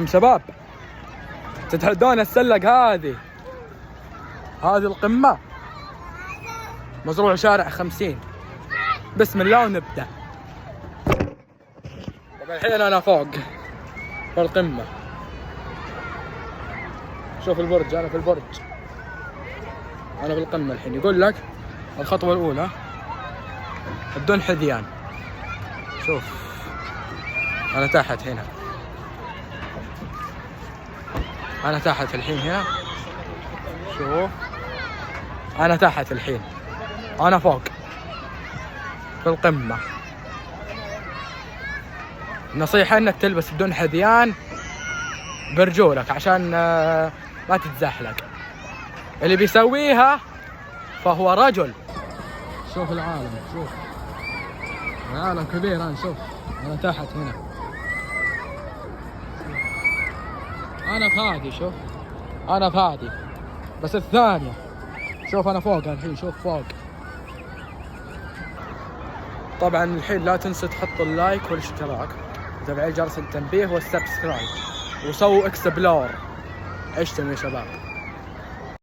شباب تتحدون السلق هذه القمة مزروع شارع 50. بسم الله ونبدأ. طبعا الحين أنا فوق في القمة. شوف البرج، أنا في البرج، أنا في القمة الحين. يقول لك الخطوة الأولى بدون حذيان. شوف أنا تحت هنا، أنا تحت الحين هنا. شوف أنا تحت الحين، أنا فوق في القمة. نصيحة إنك تلبس بدون حذيان برجولك عشان ما تتزحلق. اللي بيسويها فهو رجل. شوف العالم، شوف العالم كبير. أنا شوف أنا تحت هنا، أنا في هذه. شوف أنا في هذه بس الثانية. شوف أنا فوق الحين، شوف فوق. طبعا الحين لا تنسوا تحطوا اللايك والاشتراك وتفعيل جرس التنبيه والسبسكرايب وسووا اكسبلور. عشتم يا شباب.